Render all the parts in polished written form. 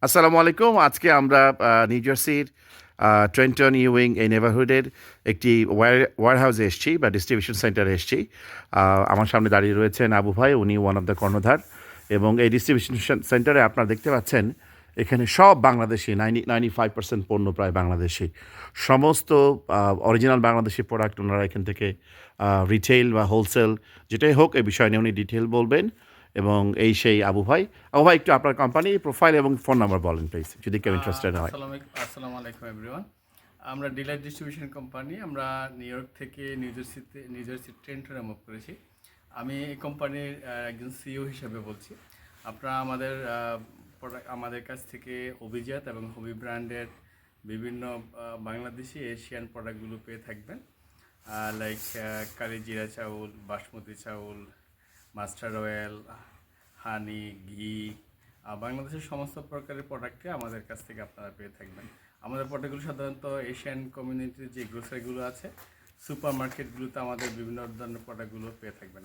আসসালামু আলাইকুম। আজকে আমরা নিউ জার্সির ট্রেন্টন ইউইং এই নেবারহুডের একটি ওয়ারহাউসে এসেছি বা ডিস্ট্রিবিউশন সেন্টারে এসেছি। আমার সামনে দাঁড়িয়ে রয়েছেন আবু ভাই, উনি ওয়ান অফ দ্য কর্ণধার। এবং এই ডিস্ট্রিবিউশন সেন্টারে আপনারা দেখতে পাচ্ছেন এখানে সব বাংলাদেশি 95% পণ্য প্রায় বাংলাদেশি। সমস্ত অরিজিনাল বাংলাদেশি প্রোডাক্ট ওনারা এখান থেকে রিটেইল বা হোলসেল যেটাই হোক এই বিষয় নিয়ে উনি ডিটেল বলবেন। এবং এই সেই আবু ভাই একটু আপনার কোম্পানি প্রোফাইল এবং ফোন নাম্বার বলেন প্লিজ, যদি কেউ ইন্টারেস্টেড হয়। আসসালামু আলাইকুম এভরিওয়ান। আমরা ডিলার ডিস্ট্রিবিউশন কোম্পানি। আমরা নিউ ইয়র্ক থেকে নিউ জার্সি ট্রেন্টনে মুভ করেছি। আমি এই কোম্পানির একজন সিইও হিসেবে বলছি। আপনারা আমাদের কাছ থেকে অভিজাত এবং হবি ব্র্যান্ডের বিভিন্ন বাংলাদেশি এশিয়ান প্রোডাক্টগুলো পেয়ে থাকবেন, লাইক কালি জিরা চাউল, বাসমতি চাউল, মাস্টার্ড অয়েল, হানি, ঘি, বাংলাদেশের সমস্ত প্রকারের প্রোডাক্টে আমাদের কাছ থেকে আপনারা পেয়ে থাকবেন। আমাদের প্রোডাক্টগুলো সাধারণত এশিয়ান কমিউনিটির যে গ্রোসারিগুলো আছে, সুপার মার্কেটগুলোতে আমাদের বিভিন্ন ধরনের প্রোডাক্টগুলো পেয়ে থাকবেন।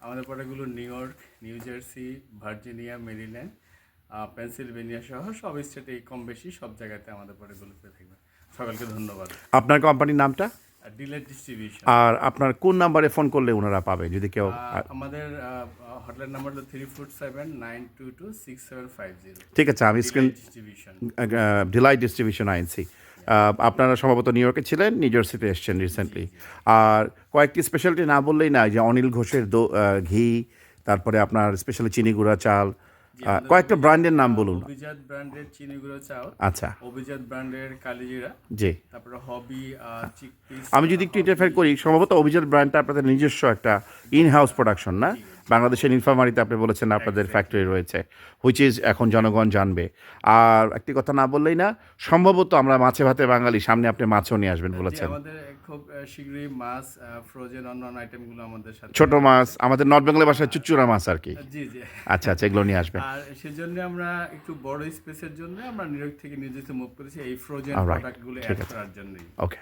আমাদের প্রোডাক্টগুলো new York, new jersey, Virginia, Maryland, Pennsylvania সহ সব স্টেটে কম বেশি সব জায়গাতে আমাদের প্রোডাক্টগুলো পেয়ে থাকবেন। সকলকে ধন্যবাদ। আপনার কোম্পানির নামটা ডিলার ডিস্ট্রিবিউশন। আর আপনার কোন নাম্বারে ফোন করলে ওনারা পাবে যদি কেউ? আমাদের হটলাইন নাম্বার হলো 347-922-6750। ঠিক আছে, আমি স্ক্রিন ডিলাইট ডিস্ট্রিবিউশন আইএনসি। আপনারা সম্ভবত নিউ ইয়র্কে ছিলেন, নিউ জার্সিতে এসছেন রিসেন্টলি। আর কয়েকটি স্পেশালিটি না বললেই না, যে অনিল ঘোষের ঘি, তারপরে আপনার স্পেশালি চিনি গুঁড়া চাল, কয়েকটা ব্র্যান্ডের নাম বলুন। অভিজাত ব্র্যান্ডের চিনি গুঁড়ো চাল, আচ্ছা, অভিজাত ব্র্যান্ডের কালিজিরা, জি। তারপরে হবি চিকপিস। আমি যদি একটু ইন্টারফেয়ার করি, সম্ভবত অভিজাত ব্র্যান্ডটা আপনাদের নিজস্ব একটা ইন হাউস প্রোডাকশন, না? বাংলাদেশের নীলফামারীতে আপনি বলেছেন আপনাদের ফ্যাক্টরি রয়েছে, হুইচ ইজ এখন জনগণ জানবে। আর একটি কথা না বললেই না, সম্ভবত আমরা মাছে ভাতে বাঙালি, সামনে আপনি মাছও নিয়ে আসবেন বলেছেন। আমাদের খুব শীঘ্রই মাছ, ফ্রোজেন অন্যান্য আইটেমগুলো আমাদের সাথে, ছোট মাছ, আমাদের নর্থ বেঙ্গলের ভাষায় চুচুড়া মাছ আর কি। জি জি। আচ্ছা আচ্ছা, এগুলো নিয়ে আসবেন। আর সেজন্য আমরা একটু বড় স্পেসের জন্য আমরা নিউ ইয়র্ক থেকে নিউ জার্সি মুভ করেছি এই ফ্রোজেন প্রোডাক্টগুলো অ্যাড করার জন্য। ওকে,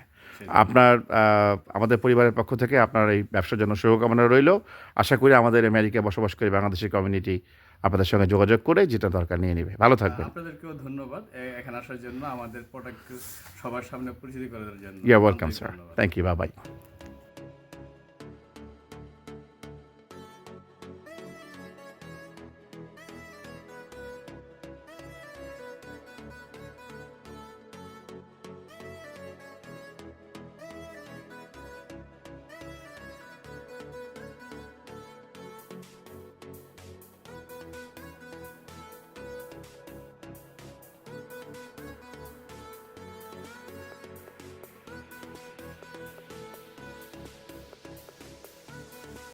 আপনার আমাদের পরিবারের পক্ষ থেকে আপনার এই ব্যবসার জন্য শুভকামনা রইল। আশা করি আমাদের আমেরিকায় বসবাস করে বাংলাদেশের কমিউনিটি আপনাদের সঙ্গে যোগাযোগ করে যেটা দরকার নিয়ে নেবে। ভালো থাকবেন। আপনাদেরকেও ধন্যবাদ এখানে আসার জন্য, আমাদের প্রোডাক্ট সবার সামনে পরিচিতি করার জন্য। You are welcome sir, thank you, bye by.